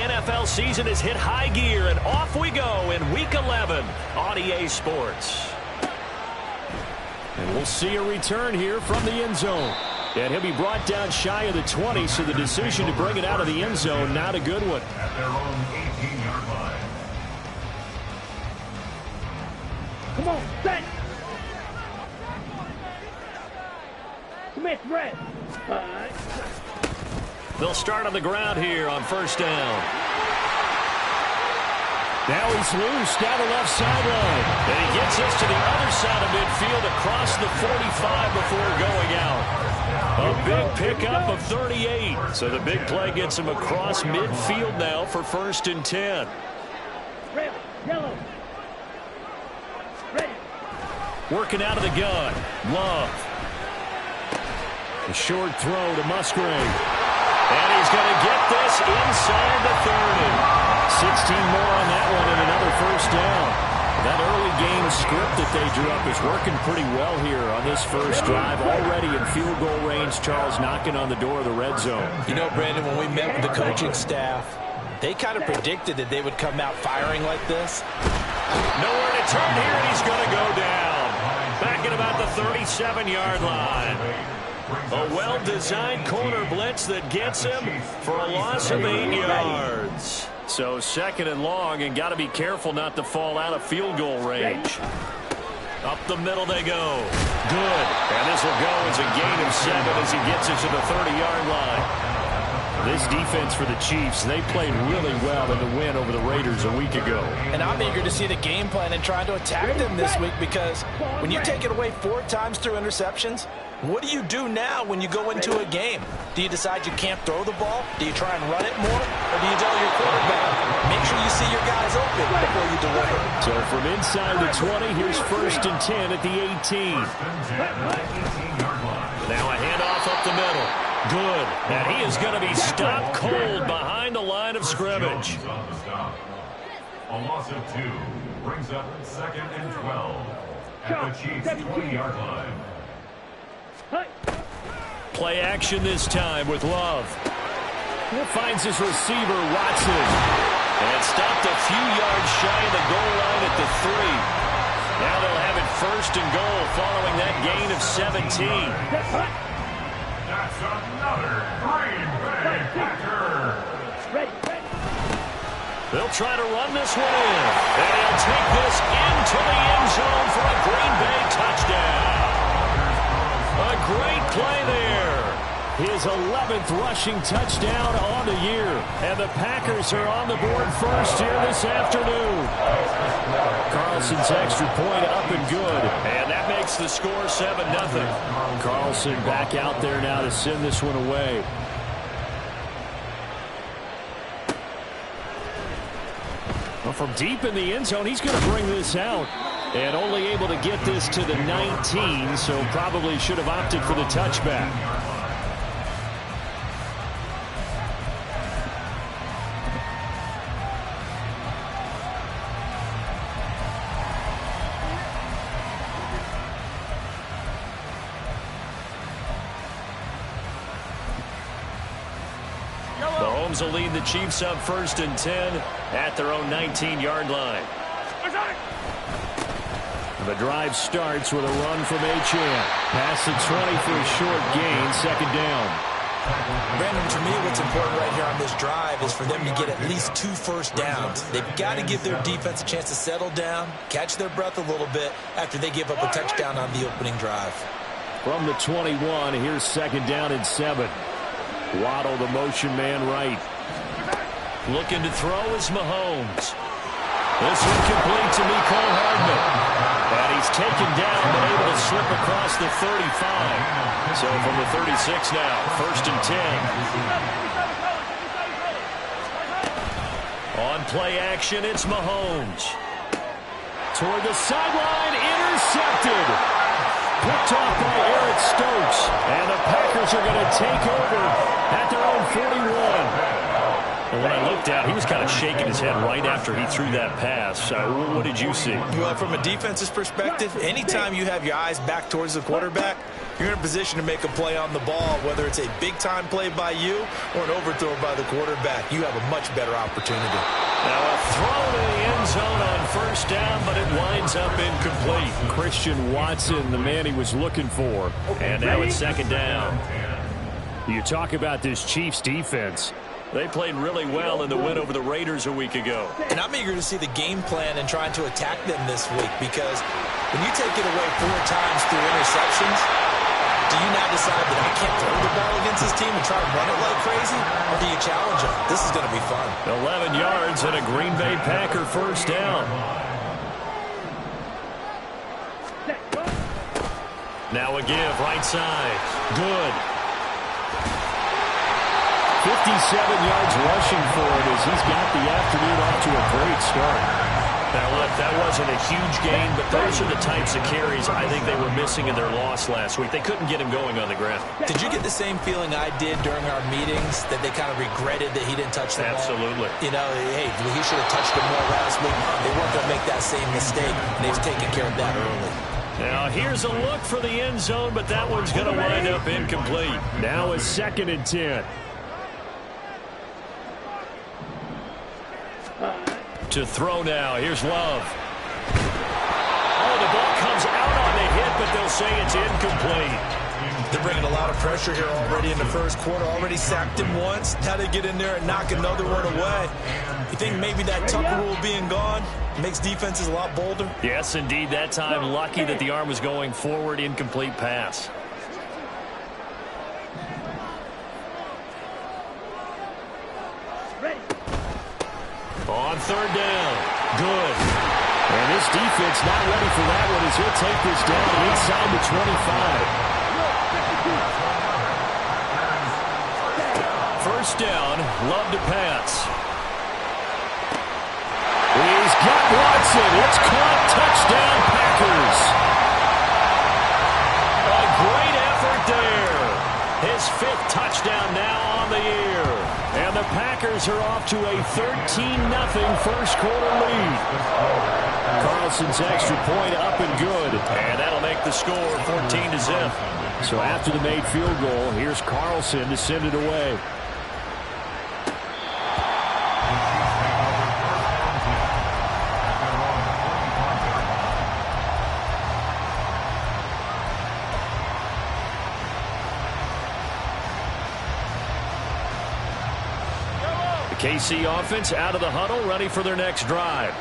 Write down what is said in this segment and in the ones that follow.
NFL season has hit high gear, and off we go in Week 11 on EA Sports. And we'll see a return here from the end zone. And he'll be brought down shy of the 20, so the decision to bring it out of the end zone, not a good one. At their own 18-yard line. Come on, set. Commit, Brett. All right. They'll start on the ground here on first down. Now he's loose down the left sideline. And he gets us to the other side of midfield across the 45 before going out. A big pickup of 38. So the big play gets him across midfield now for 1st and 10. Red, yellow. Ready. Working out of the gun. Love. A short throw to Musgrave. And he's going to get this inside the 30. 16 more on that one and another first down. That early game script that they drew up is working pretty well here on this first drive. Already in field goal range, Charles, knocking on the door of the red zone. You know, Brandon, when we met with the coaching staff, they kind of predicted that they would come out firing like this. Nowhere to turn here, and he's going to go down. Back at about the 37-yard line. A well-designed corner blitz that gets him for a loss of 8 yards. So 2nd and long, and got to be careful not to fall out of field goal range. Up the middle they go. Good. And this will go as a gain of 7 as he gets it to the 30-yard line. This defense for the Chiefs, they played really well in the win over the Raiders a week ago. And I'm eager to see the game plan and try to attack them this week, because when you take it away 4 times through interceptions, what do you do now when you go into a game? Do you decide you can't throw the ball? Do you try and run it more? Or do you tell your quarterback, make sure you see your guys open before you deliver? So from inside the 20, here's 1st and 10 at the 18. Now a handoff up the middle. Good. And he is going to be stopped cold behind the line of scrimmage. A loss of 2 brings up 2nd and 12 at the Chiefs' 20-yard line. Play action this time with Love. He finds his receiver, Watson. And stopped a few yards shy of the goal line at the 3. Now they'll have it 1st and goal following that gain of 17. That's another Green Bay Packer. They'll try to run this one in. And he'll take this into the end zone for a Green Bay touchdown. A great play there. His 11th rushing touchdown on the year. And the Packers are on the board first here this afternoon. Carlson's extra point up and good. And that makes the score 7-0. Carlson back out there now to send this one away. Well, from deep in the end zone, he's going to bring this out. And only able to get this to the 19, so probably should have opted for the touchback. Mahomes will lead the Chiefs up 1st and 10 at their own 19-yard line. The drive starts with a run from Achane. Past the 20 for a short gain, 2nd down. Brandon, to me, what's important right here on this drive is for them to get at least 2 first downs. They've got to give their defense a chance to settle down, catch their breath a little bit after they give up a touchdown on the opening drive. From the 21, here's 2nd down and 7. Waddle, the motion man right. Looking to throw is Mahomes. This one complete to Mecole Hardman. And he's taken down, but able to slip across the 35. So from the 36 now, 1st and 10. On play action, it's Mahomes. Toward the sideline, intercepted. Picked off by Eric Stokes. And the Packers are going to take over at their own 41. And when I looked at, he was kind of shaking his head right after he threw that pass. What did you see? Well, from a defense's perspective, anytime you have your eyes back towards the quarterback, you're in a position to make a play on the ball, whether it's a big-time play by you or an overthrow by the quarterback. You have a much better opportunity. Now a throw to the end zone on first down, but it winds up incomplete. Christian Watson, the man he was looking for. And now it's second down. You talk about this Chiefs defense. They played really well in the win over the Raiders a week ago. And I'm eager to see the game plan and trying to attack them this week, because when you take it away 4 times through interceptions, do you now decide that I can't throw the ball against this team and try to run it like crazy? Or do you challenge them? This is going to be fun. 11 yards and a Green Bay Packer first down. Now a give, right side. Good. 57 yards rushing for him as he's got the afternoon off to a great start. Now, look, that wasn't a huge gain, but those are the types of carries I think they were missing in their loss last week. They couldn't get him going on the ground. Did you get the same feeling I did during our meetings, that they kind of regretted that he didn't touch the ball? Absolutely. You know, hey, he should have touched it more last week. They weren't going to make that same mistake, and they've taken care of that early. Now, here's a look for the end zone, but that one's going to wind up incomplete. Now a 2nd and 10. To throw now. Here's Love. Oh, the ball comes out on the hit, but they'll say it's incomplete. They're bringing a lot of pressure here already in the first quarter. Already sacked him once. Now they get in there and knock another one away. You think maybe that Tucker rule being gone makes defenses a lot bolder? Yes, indeed. That time, lucky that the arm was going forward. Incomplete pass. On third down. Good. And this defense not ready for that one as he'll take this down inside the 25. First down. Love to pass. He's got Watson. It's caught. Touchdown, Packers. A great effort there. His 5th touchdown now on the year. And the Packers are off to a 13-0 first quarter lead. Carlson's extra point up and good. And that'll make the score 14-0. So after the made field goal, here's Carlson to send it away. KC offense out of the huddle, ready for their next drive.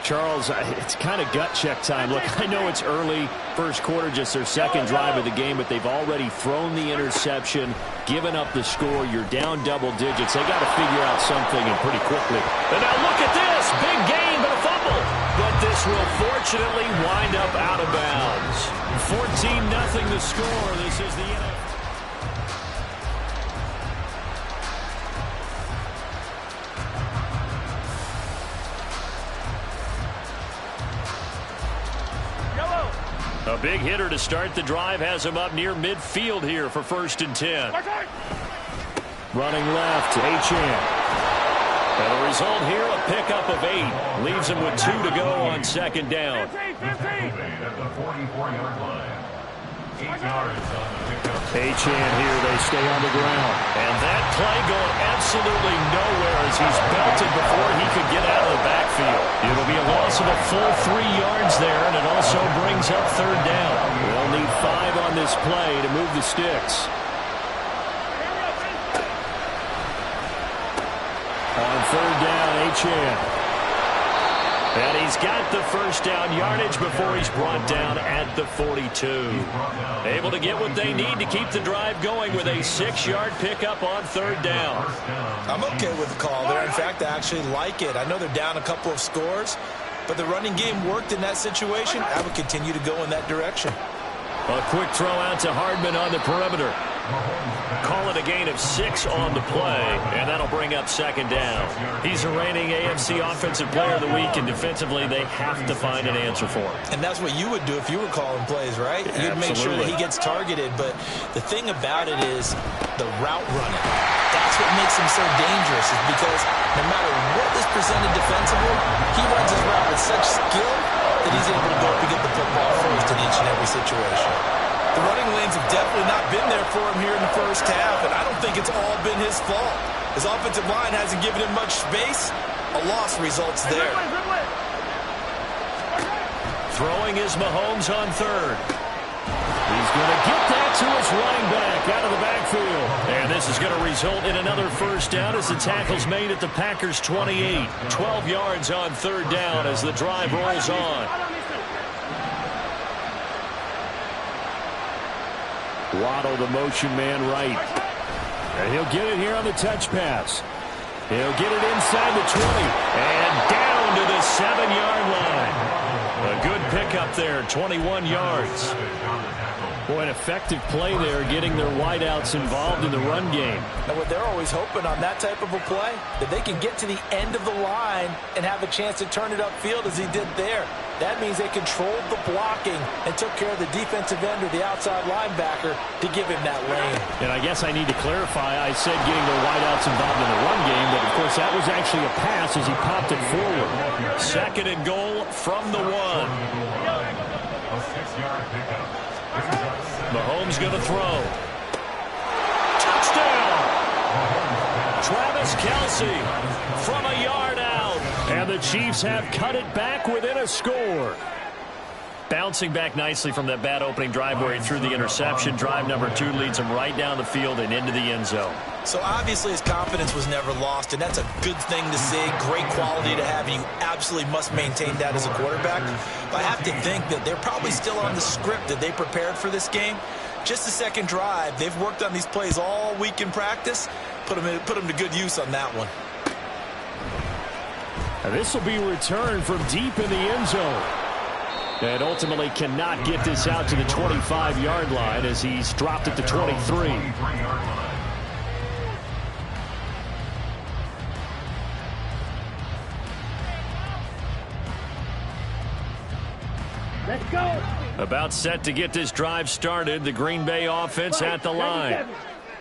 Charles, it's kind of gut check time. Look, I know it's early, first quarter, just their 2nd drive of the game, but they've already thrown the interception, given up the score. You're down double digits. They got to figure out something, and pretty quickly. And now look at this. Big game, but a fumble. But this will fortunately wind up out of bounds. 14-0 the score. This is the NFL. A big hitter to start the drive has him up near midfield here for 1st and 10. Running left, Achane. And the result here, a pickup of 8. Leaves him with 2 to go on 2nd down. At the 44-yard line. 8 yards on the pickup. Achane here, they stay on the ground. And that play going absolutely nowhere as he's belted before he could get out of the backfield. It'll be a loss of a full 3 yards there, and it also brings up 3rd down. They'll need 5 on this play to move the sticks. On 3rd down, Achane. And he's got the first down yardage before he's brought down at the 42. Able to get what they need to keep the drive going with a 6-yard pickup on 3rd down. I'm okay with the call there. In fact, I actually like it. I know they're down a couple of scores, but the running game worked in that situation. I would continue to go in that direction. A quick throw out to Hardman on the perimeter. Call it a gain of 6 on the play, and that'll bring up 2nd down. He's a reigning AFC Offensive Player of the Week, and defensively they have to find an answer for him. And that's what you would do if you were calling plays, right? You'd make sure that he gets targeted, but the thing about it is the route running. That's what makes him so dangerous, is because no matter what is presented defensively, he runs his route with such skill that he's able to go up and get the football first in each and every situation. The running lane's for him here in the first half, and I don't think it's all been his fault. His offensive line hasn't given him much space. A loss results there. Throwing is Mahomes on third. He's going to get that to his running back out of the backfield. And this is going to result in another first down as the tackle's made at the Packers' 28. 12 yards on third down as the drive rolls on. Waddle, the motion man right. And he'll get it here on the touch pass. He'll get it inside the 20 and down to the 7-yard line. A good pickup there, 21 yards. Boy, an effective play there, getting their wideouts involved in the run game. And what they're always hoping on that type of a play, that they can get to the end of the line and have a chance to turn it upfield as he did there. That means they controlled the blocking and took care of the defensive end or the outside linebacker to give him that lane. And I guess I need to clarify, I said getting their wideouts involved in the run game, but of course that was actually a pass as he popped it forward. Second and goal from the 1. A 6-yard pickup. Mahomes going to throw. Touchdown! Travis Kelce from a yard out. And the Chiefs have cut it back within a score. Bouncing back nicely from that bad opening drive where he threw the interception. Drive number 2 leads him right down the field and into the end zone. So obviously his confidence was never lost, and that's a good thing to see. Great quality to have, and you absolutely must maintain that as a quarterback. But I have to think that they're probably still on the script that they prepared for this game. Just the second drive, they've worked on these plays all week in practice. Put them to good use on that one. And this will be returned from deep in the end zone. And ultimately cannot get this out to the 25-yard line as he's dropped at the 23. Let's go. About set to get this drive started. The Green Bay offense at the line.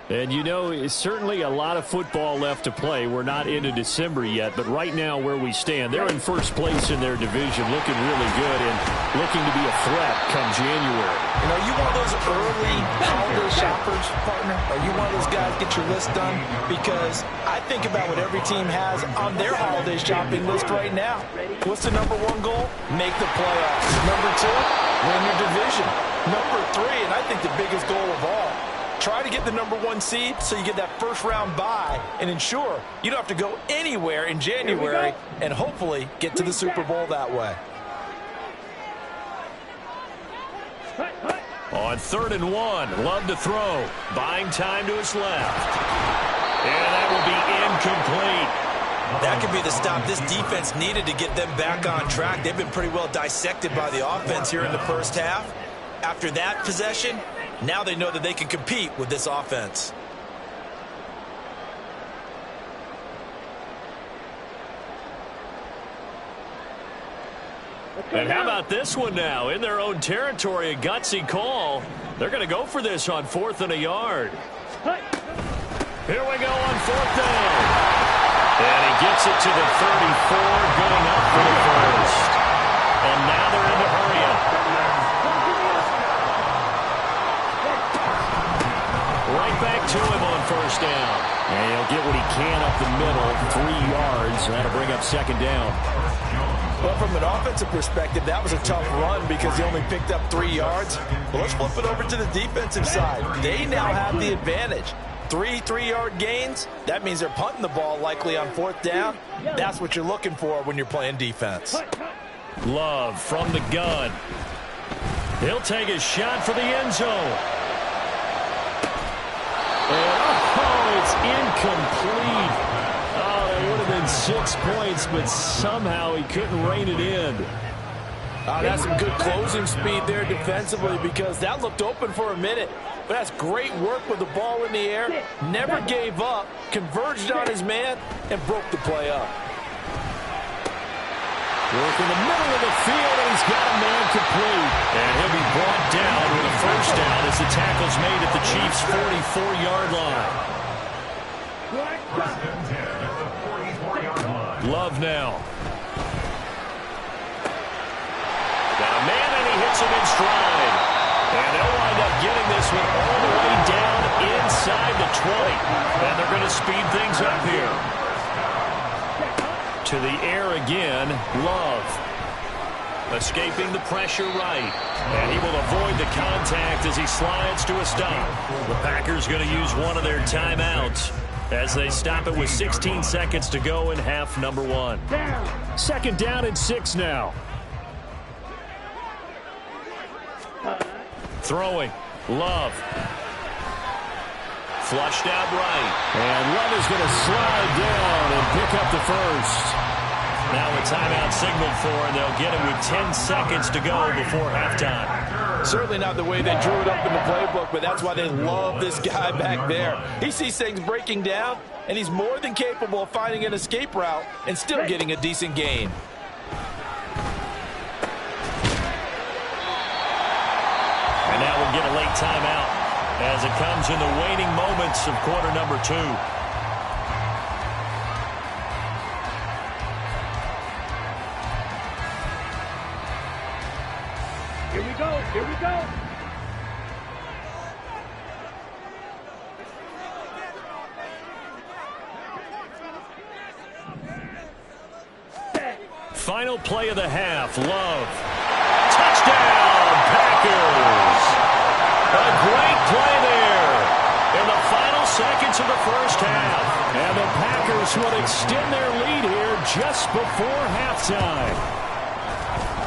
And you know, it's certainly a lot of football left to play. We're not into December yet, but right now where we stand, they're in first place in their division, looking really good and looking to be a threat come January. You know, you one of those early holiday shoppers, partner? Are you one of those guys get your list done? Because I think about what every team has on their holiday shopping list right now. What's the number 1 goal? Make the playoffs. Number 2, win your division. Number 3, and I think the biggest goal of all, try to get the number 1 seed so you get that first-round bye and ensure you don't have to go anywhere in January and hopefully get to the Super Bowl that way. On 3rd and 1, Love to throw. Buying time to his left. And that will be incomplete. That could be the stop this defense needed to get them back on track. They've been pretty well dissected by the offense here in the first half. After that possession, now they know that they can compete with this offense. And how about this one now? In their own territory, a gutsy call. They're going to go for this on 4th and a yard. Here we go on 4th down. And he gets it to the 34, good enough for the first. And now they're in the hurry up. Right back to him on 1st down. And he'll get what he can up the middle, 3 yards. That'll bring up 2nd down. Well, from an offensive perspective, that was a tough run because he only picked up 3 yards. Well, let's flip it over to the defensive side. They now have the advantage. 3 3-yard gains. That means they're punting the ball likely on 4th down. That's what you're looking for when you're playing defense. Love from the gun. He'll take a shot for the end zone. And, it's incomplete. Oh, that would have been 6 points, but somehow he couldn't rein it in. That's some good closing speed there defensively because that looked open for a minute. But that's great work with the ball in the air. Never gave up, converged on his man, and broke the play up. Work in the middle of the field, and he's got a man complete. And he'll be brought down with a first down as the tackle's made at the Chiefs' 44-yard line. Love now. Got a man, and he hits him in stride. And they'll wind up getting this one all the way down inside the 20. And they're going to speed things up here. To the air again, Love. Escaping the pressure right. And he will avoid the contact as he slides to a stop. The Packers going to use one of their timeouts as they stop it with 16 seconds to go in half number 1. Second down and 6 now. Throwing. Love. Flushed out right. And Love is going to slide down and pick up the first. Now a timeout signaled for, and they'll get it with 10 seconds to go before halftime. Certainly not the way they drew it up in the playbook, but that's why they love this guy back there. He sees things breaking down, and he's more than capable of finding an escape route and still getting a decent gain. And now we'll get a late timeout as it comes in the waning moments of quarter number 2. Here we go. Here we go. Final play of the half. Love. Touchdown, Packers. A great play there in the final seconds of the first half. And the Packers will extend their lead here just before halftime.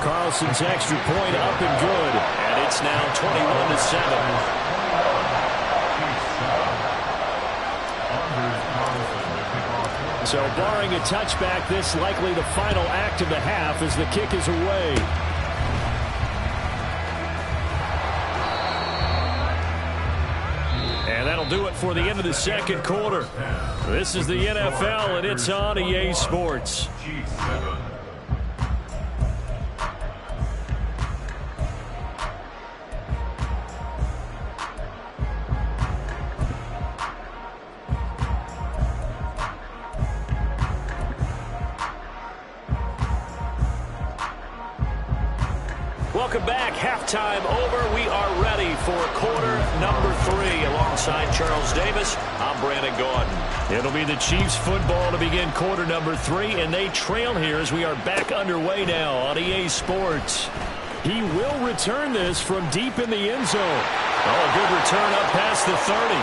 Carlson's extra point up and good. And it's now 21-7. So barring a touchback, this likely the final act of the half as the kick is away. And that'll do it for the end of the second quarter. This is the NFL, and it's on EA Sports. Welcome back. Halftime over. We are ready for quarter number 3. Alongside Charles Davis, I'm Brandon Gaudin. It'll be the Chiefs football to begin quarter number 3, and they trail here as we are back underway now on EA Sports. He will return this from deep in the end zone. Oh, a good return up past the 30.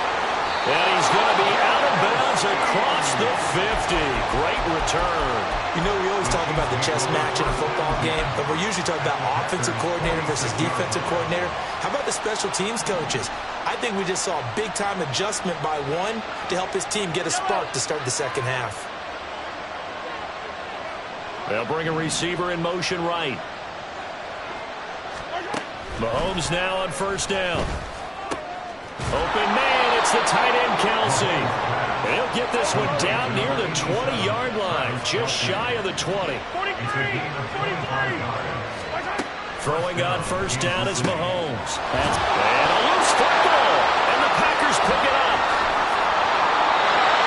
And he's going to be out of bounds across the 50. Great return. You know, we always talk about the chess match in a football game, but we're usually talking about offensive coordinator versus defensive coordinator. How about the special teams coaches? I think we just saw a big-time adjustment by one to help his team get a spark to start the second half. They'll bring a receiver in motion right. Mahomes now on first down. Open man, it's the tight end, Kelsey. He'll get this one down near the 20-yard line, just shy of the 20. Throwing on first down is Mahomes. And a loose football, and the Packers pick it up.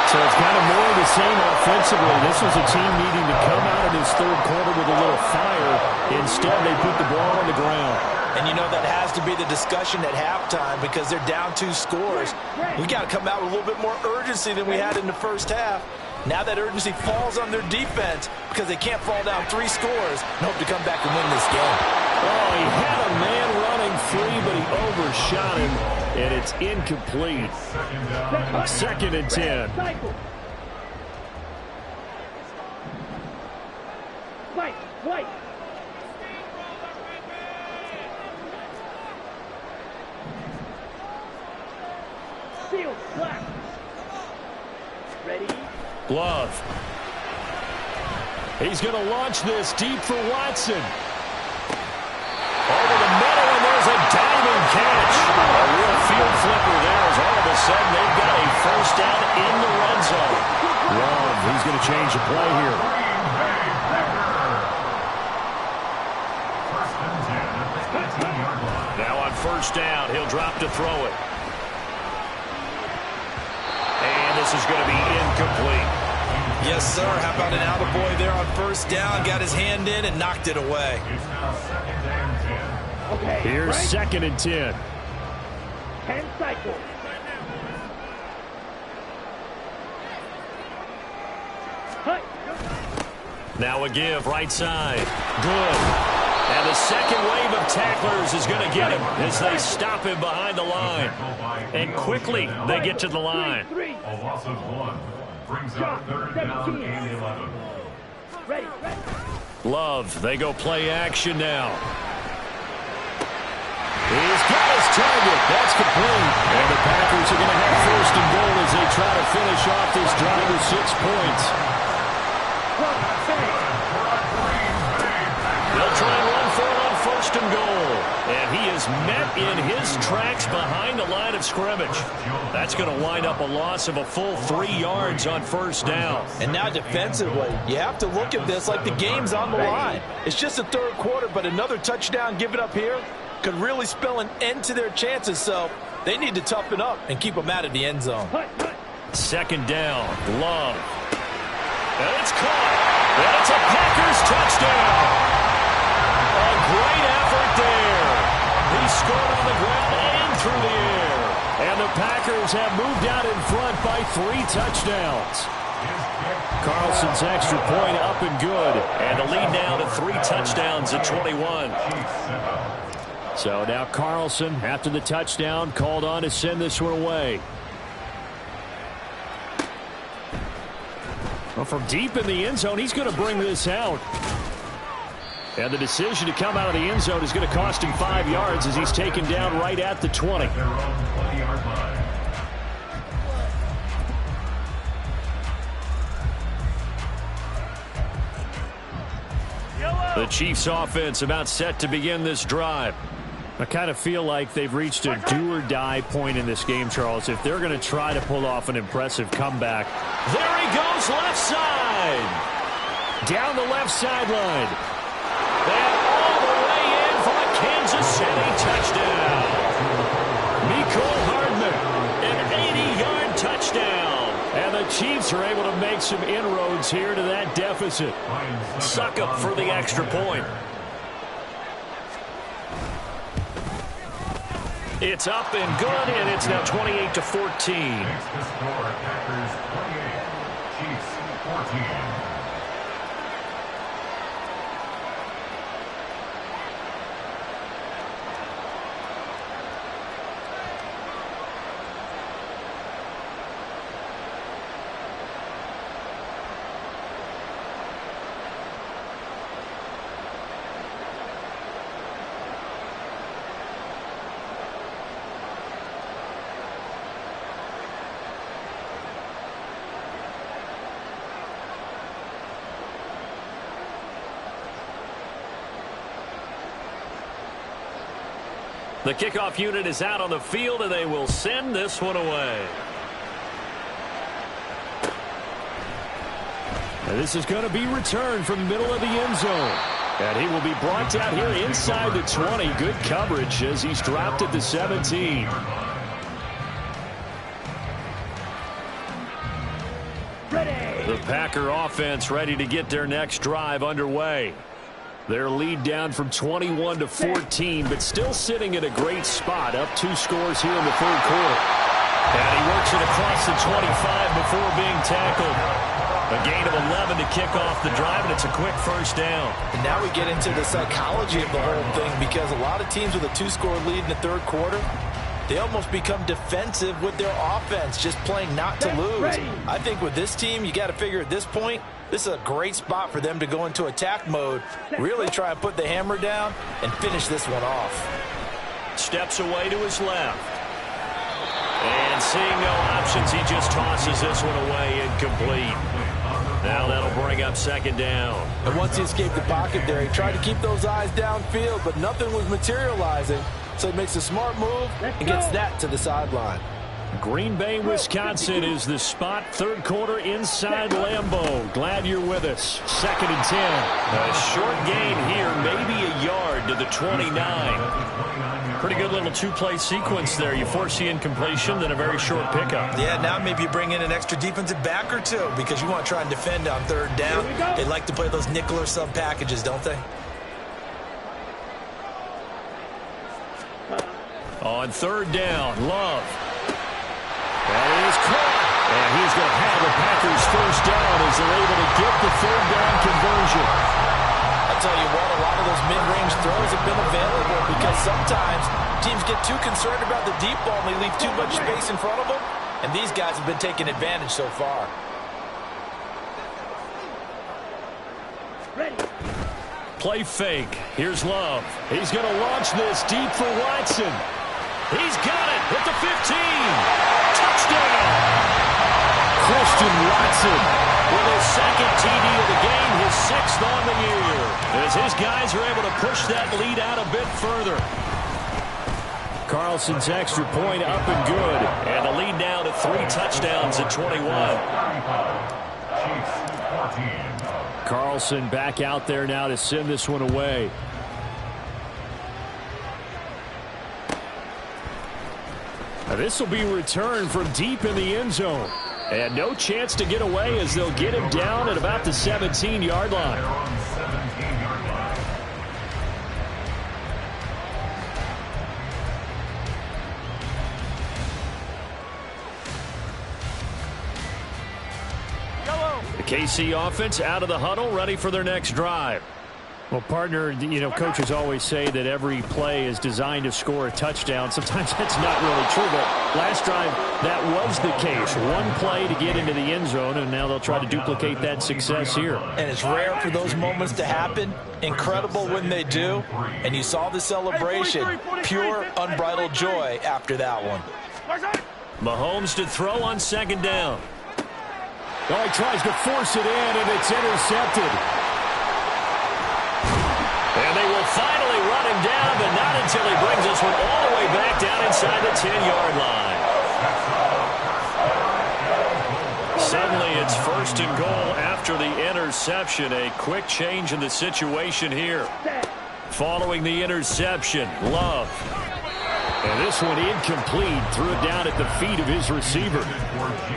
So it's kind of more of the same offensively. This was a team needing to come out of this third quarter with a little fire. Instead, they put the ball on the ground. And you know that has to be the discussion at halftime because they're down 2 scores. We got to come out with a little bit more urgency than we had in the first half. Now that urgency falls on their defense because they can't fall down 3 scores and hope to come back and win this game. Oh, he had a man running free, but he overshot him, and it's incomplete. Second and 10. White. Field, black. Ready? Love. He's going to launch this deep for Watson. Over the middle, and there's a diving catch. A real field flipper there as all of a sudden they've got a first down in the red zone. Love, he's going to change the play here. Now on first down, he'll drop to throw it. And this is going to be incomplete. Yes, sir. How about an attaboy there on first down? Got his hand in and knocked it away. Okay. Here's right? second and 10. 10 cycles. Now a give, right side. Good. And the second wave of tacklers is going to get him as they stop him behind the line. And quickly they get to the line. A loss of 1 brings up 3rd down and 11. Ready. Love, they go play action now. He's got his target. That's complete. And the Packers are going to have 1st and goal as they try to finish off this drive with 6 points. They'll try and run for it on 1st and goal. And he is met in his tracks behind the line of scrimmage. That's going to wind up a loss of a full 3 yards on 1st down. And now defensively, you have to look at this like the game's on the line. It's just the 3rd quarter, but another touchdown given up here could really spell an end to their chances, so they need to toughen up and keep them out of the end zone. 2nd down, Love. And it's caught. And it's a Packers touchdown. A great effort there. He scored on the ground and through the air. And the Packers have moved out in front by 3 touchdowns. Carlson's extra point up and good. And the lead now to 3 touchdowns at 21. So now Carlson, after the touchdown, called on to send this one away. Well, from deep in the end zone, he's going to bring this out. And the decision to come out of the end zone is going to cost him 5 yards as he's taken down right at the 20. Their own 20-yard line. The Chiefs offense about set to begin this drive. I kind of feel like they've reached a do-or-die point in this game, Charles, if they're going to try to pull off an impressive comeback. There he goes, left side. Down the left sideline. And all the way in for a Kansas City touchdown. Mecole Hardman, an 80-yard touchdown. And the Chiefs are able to make some inroads here to that deficit. Suck up for the extra point. It's up and good, and it's now 28-14. Makes the score Packers 28, Chiefs 14. The kickoff unit is out on the field, and they will send this one away. And this is going to be returned from the middle of the end zone. And he will be brought down here inside the 20. Good coverage as he's dropped at the 17. The Packer offense ready to get their next drive underway. Their lead down from 21 to 14, but still sitting in a great spot, up 2 scores here in the 3rd quarter. And he works it across the 25 before being tackled. A gain of 11 to kick off the drive, and it's a quick 1st down. And now we get into the psychology of the whole thing, because a lot of teams with a 2-score lead in the 3rd quarter, they almost become defensive with their offense, just playing not to lose. I think with this team, you got to figure at this point, this is a great spot for them to go into attack mode, really try and put the hammer down and finish this one off. Steps away to his left. And seeing no options, he just tosses this one away, incomplete. Now that'll bring up 2nd down. And once he escaped the pocket there, he tried to keep those eyes downfield, but nothing was materializing. So he makes a smart move and gets that to the sideline. Green Bay, Wisconsin is the spot. 3rd quarter inside Lambeau. Glad you're with us. 2nd and 10. A short gain here, maybe a yard to the 29. Pretty good little 2-play sequence there. You force the incompletion, then a very short pickup. Yeah, now maybe you bring in an extra defensive back or 2 because you want to try and defend on 3rd down. They like to play those nickel or sub packages, don't they? On 3rd down, Love. That is caught. And he's going to have the Packers first down as they're able to get the third down conversion. I'll tell you what, a lot of those mid-range throws have been available because sometimes teams get too concerned about the deep ball and they leave too much space in front of them. And these guys have been taking advantage so far. Ready. Play fake. Here's Love. He's going to launch this deep for Watson. He's got it at the 15. Touchdown. Christian Watson with his second TD of the game, his 6th on the year. As his guys are able to push that lead out a bit further. Carlson's extra point up and good. And the lead now to 3 touchdowns at 21. Carlson back out there now to send this one away. Now this will be returned from deep in the end zone. And no chance to get away as they'll get him down at about the 17-yard line. The KC offense out of the huddle, ready for their next drive. Well, partner, you know, coaches always say that every play is designed to score a touchdown. Sometimes that's not really true, but last drive, that was the case. One play to get into the end zone, and now they'll try to duplicate that success here. And it's rare for those moments to happen. Incredible when they do. And you saw the celebration. Pure, unbridled joy after that one. Mahomes to throw on second down. Oh, he tries to force it in, and it's intercepted. And they will finally run him down, but not until he brings this one all the way back down inside the 10-yard line. Suddenly, it's 1st and goal after the interception. A quick change in the situation here. Following the interception, Love. And this one incomplete. Threw it down at the feet of his receiver.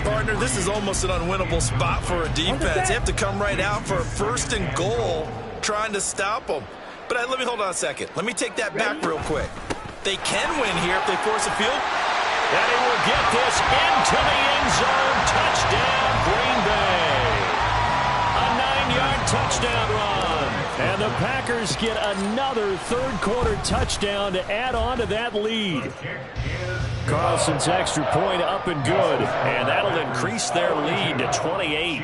Partner, this is almost an unwinnable spot for a defense. They have to come right out for a 1st and goal trying to stop them. But let me hold on a second. Let me take that back real quick. They can win here if they force a field. And he will get this into the end zone. Touchdown, Green Bay. A 9-yard touchdown run. And the Packers get another third-quarter touchdown to add on to that lead. Carlson's extra point up and good. And that'll increase their lead to 28.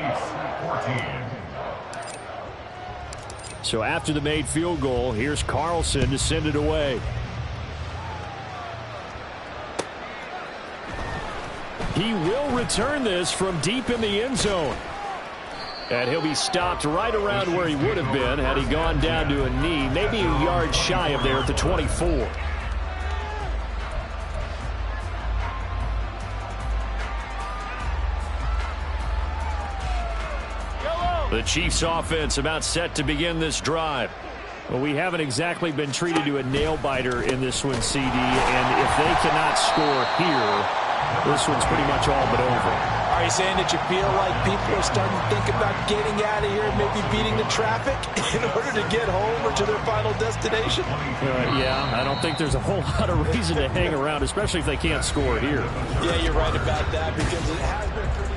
So after the made field goal, here's Carlson to send it away. He will return this from deep in the end zone. And he'll be stopped right around where he would have been had he gone down to a knee, maybe a yard shy of there at the 24. The Chiefs offense about set to begin this drive. Well, we haven't exactly been treated to a nail-biter in this one, CD, and if they cannot score here, this one's pretty much all but over. Are you saying that you feel like people are starting to think about getting out of here and maybe beating the traffic in order to get home or to their final destination? Yeah, I don't think there's a whole lot of reason to hang around, especially if they can't score here. Yeah, you're right about that because it has been pretty...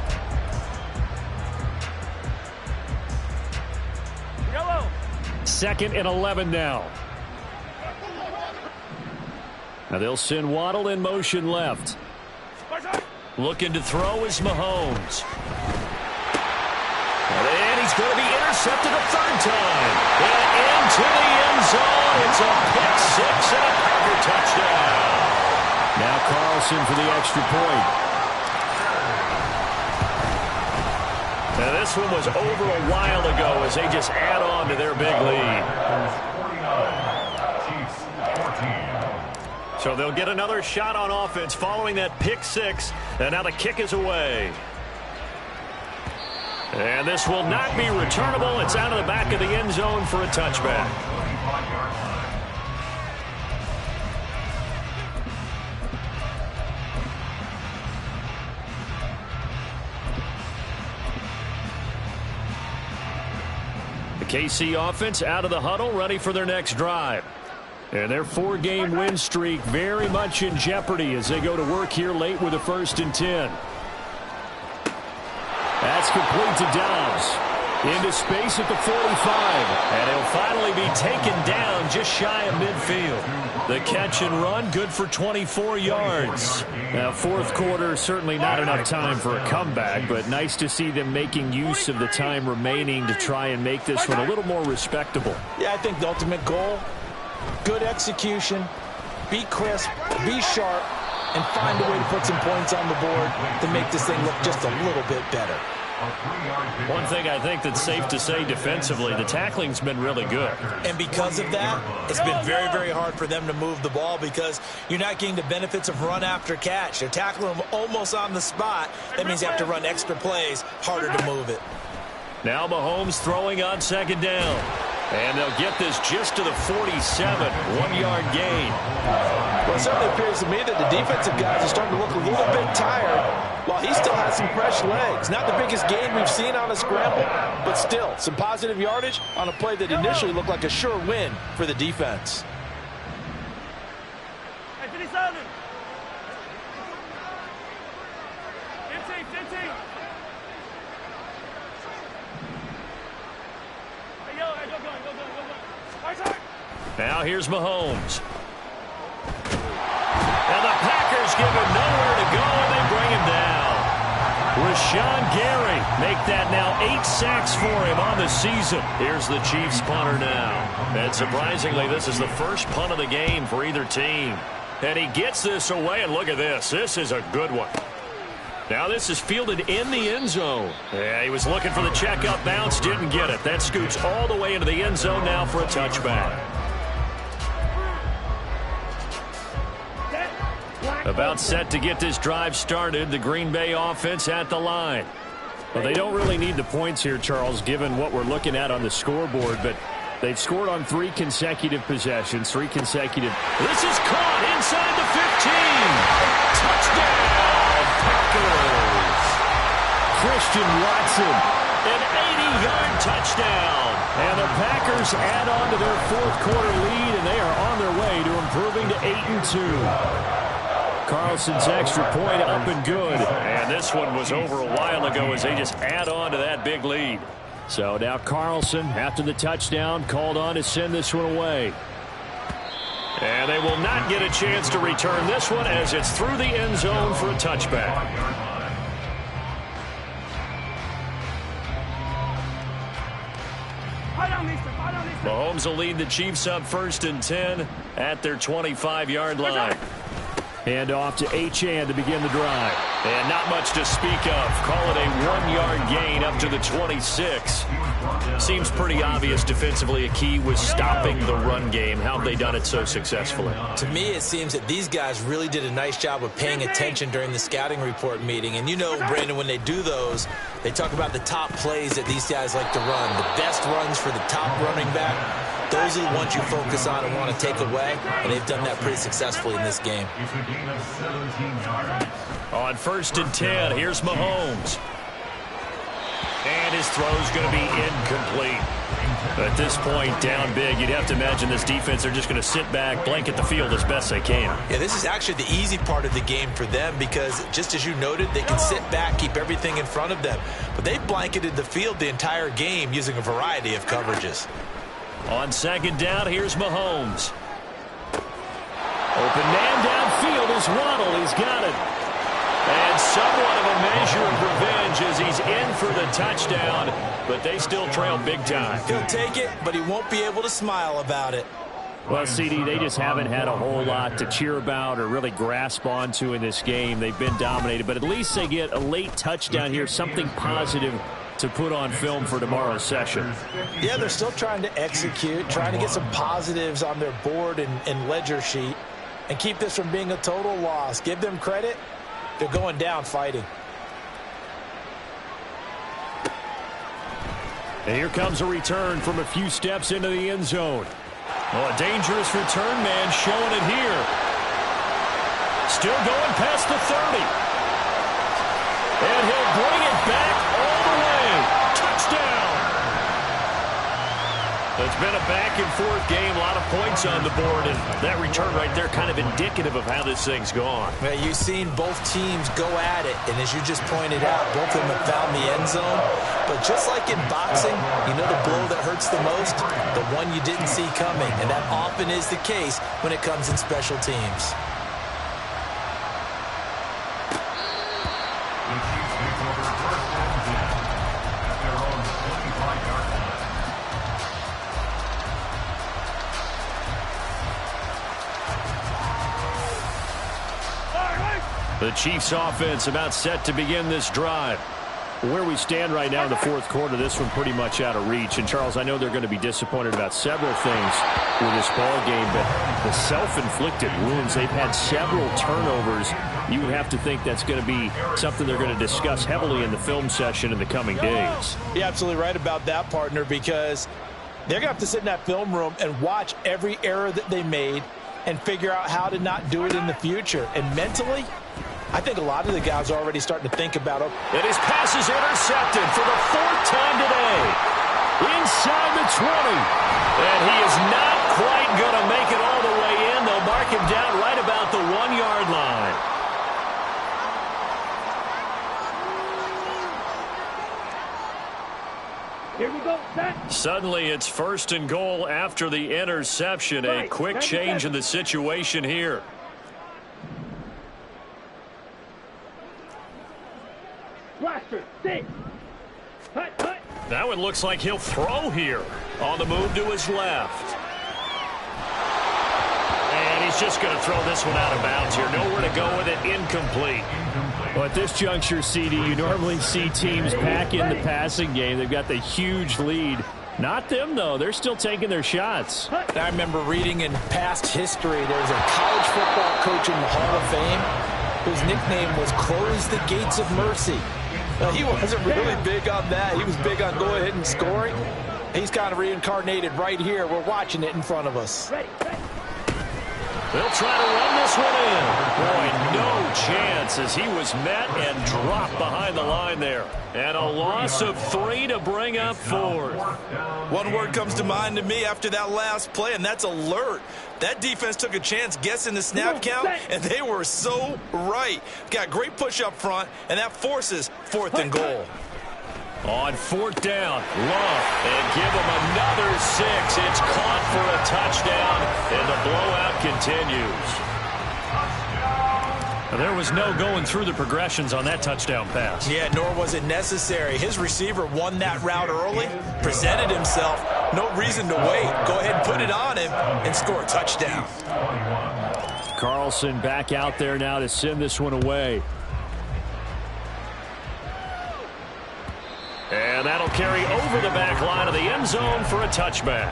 2nd and 11 now. Now they'll send Waddle in motion left. Looking to throw is Mahomes. And he's going to be intercepted a 3rd time. And into the end zone. It's a pick 6 and a Packer touchdown. Now Carlson for the extra point. Now this one was over a while ago as they just add on to their big lead. So they'll get another shot on offense following that pick 6. And now the kick is away. And this will not be returnable. It's out of the back of the end zone for a touchback. KC offense out of the huddle, ready for their next drive. And their 4-game win streak very much in jeopardy as they go to work here late with a 1st and 10. complete to Dobbs. Into space at the 45. And he'll finally be taken down just shy of midfield. The catch and run, good for 24 yards. Now, fourth quarter, certainly not enough time for a comeback, but nice to see them making use of the time remaining to try and make this one a little more respectable. Yeah, I think the ultimate goal, good execution, be crisp, be sharp, and find a way to put some points on the board to make this thing look just a little bit better. One thing I think that's safe to say defensively, the tackling's been really good. And because of that, it's been very, very hard for them to move the ball because you're not getting the benefits of run after catch. They're tackling them almost on the spot. That means you have to run extra plays, harder to move it. Now Mahomes throwing on second down. And they'll get this just to the 47, 1-yard gain. Well, it certainly appears to me that the defensive guys are starting to look a little bit tired while he still has some fresh legs. Not the biggest gain we've seen on a scramble, but still some positive yardage on a play that initially looked like a sure win for the defense. Now here's Mahomes. And the Packers give him nowhere to go, and they bring him down. Rashawn Gary make that now 8 sacks for him on the season. Here's the Chiefs punter now. And surprisingly, this is the first punt of the game for either team. And he gets this away, and look at this. This is a good one. Now this is fielded in the end zone. Yeah, he was looking for the checkup bounce, didn't get it. That scoots all the way into the end zone now for a touchback. About set to get this drive started, the Green Bay offense at the line. Well, they don't really need the points here, Charles, given what we're looking at on the scoreboard, but they've scored on 3 consecutive possessions, 3 consecutive. This is caught inside the 15. Touchdown, Packers. Christian Watson, an 80-yard touchdown. And the Packers add on to their fourth quarter lead, and they are on their way to improving to 8-2. Carlson's extra point up and good. And this one was over a while ago as they just add on to that big lead. So now Carlson, after the touchdown, called on to send this one away. And they will not get a chance to return this one as it's through the end zone for a touchback. Mahomes will lead the Chiefs up 1st and 10 at their 25-yard line. Hand off to Achane to begin the drive. And not much to speak of. Call it a 1-yard gain up to the 26. Seems pretty obvious defensively a key was stopping the run game. How have they done it so successfully? To me, it seems that these guys really did a nice job of paying attention during the scouting report meeting. And you know, Brandon, when they do those, they talk about the top plays that these guys like to run. The best runs for the top running back. Those are the ones you focus on and want to take away, and they've done that pretty successfully in this game. On 1st and 10, here's Mahomes. And his throw's going to be incomplete. At this point, down big, you'd have to imagine this defense are just going to sit back, blanket the field as best they can. Yeah, this is actually the easy part of the game for them because, just as you noted, they can sit back, keep everything in front of them. But they've blanketed the field the entire game using a variety of coverages. On 2nd down, here's Mahomes. Open man downfield is Waddle. He's got it. And somewhat of a measure of revenge as he's in for the touchdown, but they still trail big time. He'll take it, but he won't be able to smile about it. Well, CD, they just haven't had a whole lot to cheer about or really grasp onto in this game. They've been dominated, but at least they get a late touchdown here, something positive to put on film for tomorrow's session. Yeah, they're still trying to execute, trying to get some positives on their board and ledger sheet and keep this from being a total loss. Give them credit. They're going down fighting. And here comes a return from a few steps into the end zone. Well, a dangerous return man showing it here. Still going past the 30. And he'll bring it back all the way. Touchdown. It's been a back-and-forth game, a lot of points on the board, and that return right there kind of indicative of how this thing's gone. Yeah, you've seen both teams go at it, and as you just pointed out, both of them have found the end zone. But just like in boxing, you know the blow that hurts the most? The one you didn't see coming, and that often is the case when it comes in special teams. The Chiefs take over first and 10 at their own 25-yard line. The Chiefs offense about set to begin this drive. Where we stand right now in the fourth quarter, this one pretty much out of reach. And, Charles, I know they're going to be disappointed about several things with this ball game, but the self-inflicted wounds, they've had several turnovers. You would have to think that's going to be something they're going to discuss heavily in the film session in the coming days. You're absolutely right about that, partner, because they're going to have to sit in that film room and watch every error that they made and figure out how to not do it in the future. And mentally, I think a lot of the guys are already starting to think about it. And his pass is intercepted for the fourth time today. Inside the 20. And he is not quite going to make it all the way in. They'll mark him down right about the 1-yard line. Here we go, set. Suddenly it's first and goal after the interception. A quick change in the situation here. Blaster, sit. Hut, hut. Now it looks like he'll throw here. On the move to his left. And he's just going to throw this one out of bounds here. Nowhere to go with it. Incomplete. Well, at this juncture, CD, you normally see teams pack in the passing game. They've got the huge lead. Not them, though. They're still taking their shots. I remember reading in past history, there's a college football coach in the Hall of Fame whose nickname was Close the Gates of Mercy. He wasn't really big on that. He was big on go ahead and scoring. He's kind of reincarnated right here. We're watching it in front of us. Ready, ready. They'll try to run this one in. Boy, no chance as he was met and dropped behind the line there. And a loss of 3 to bring up 4. One word comes to mind to me after that last play, and that's alert. That defense took a chance guessing the snap count, and they were so right. Got great push up front, and that forces 4th and goal. On 4th down, Love, and give him another 6. It's caught for a touchdown, and the blowout continues. There was no going through the progressions on that touchdown pass. Yeah, nor was it necessary. His receiver won that route early, presented himself. No reason to wait. Go ahead and put it on him and score a touchdown. Carlson back out there now to send this one away. And that'll carry over the back line of the end zone for a touchback.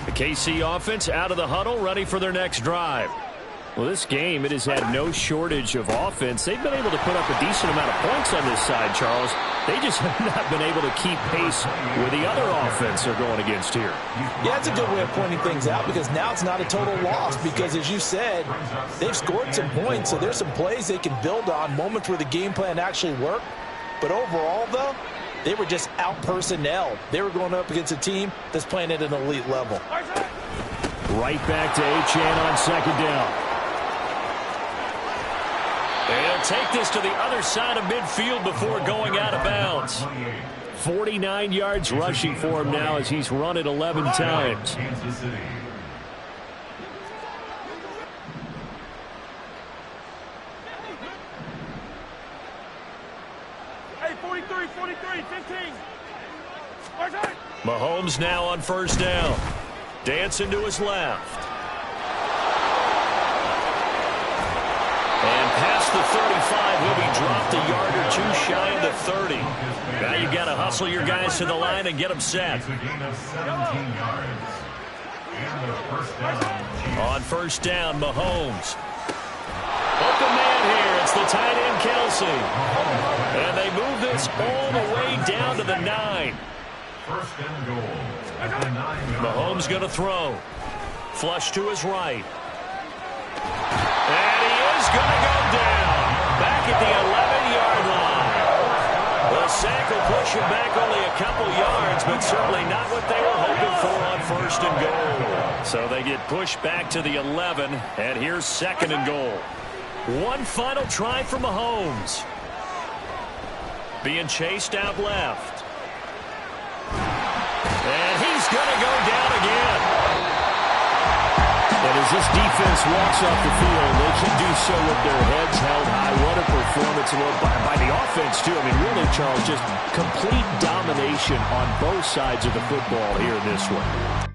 The KC offense out of the huddle, ready for their next drive. Well, this game, it has had no shortage of offense. They've been able to put up a decent amount of points on this side, Charles. They just have not been able to keep pace with the other offense they're going against here. Yeah, it's a good way of pointing things out because now it's not a total loss because, as you said, they've scored some points, so there's some plays they can build on, moments where the game plan actually worked. But overall, though, they were just out-personnelled. They were going up against a team that's playing at an elite level. Right back to Achane on 2nd down. They'll take this to the other side of midfield before going out of bounds. 49 yards rushing for him now as he's run it 11 times. Hey, 43, 43, 15. Mahomes now on 1st down. Dancing to his left. And past the 35, he'll be dropped a yard or 2 shy of the 30. Now you've got to hustle your guys to the line and get them set. On 1st down, Mahomes. Open man here. It's the tight end, Kelsey. And they move this all the way down to the 9. 1st and goal at the 9-yard line. Mahomes going to throw. Flush to his right. And he is going to go down. Back at the 11-yard line. The sack will push him back only a couple yards, but certainly not what they were hoping for on first and goal. So they get pushed back to the 11, and here's second and goal. One final try for Mahomes. Being chased out left. And he's going to go down again. And as this defense walks off the field, they can do so with their heads held high. What a performance by the offense, too. I mean, really, Charles, just complete domination on both sides of the football here in this one.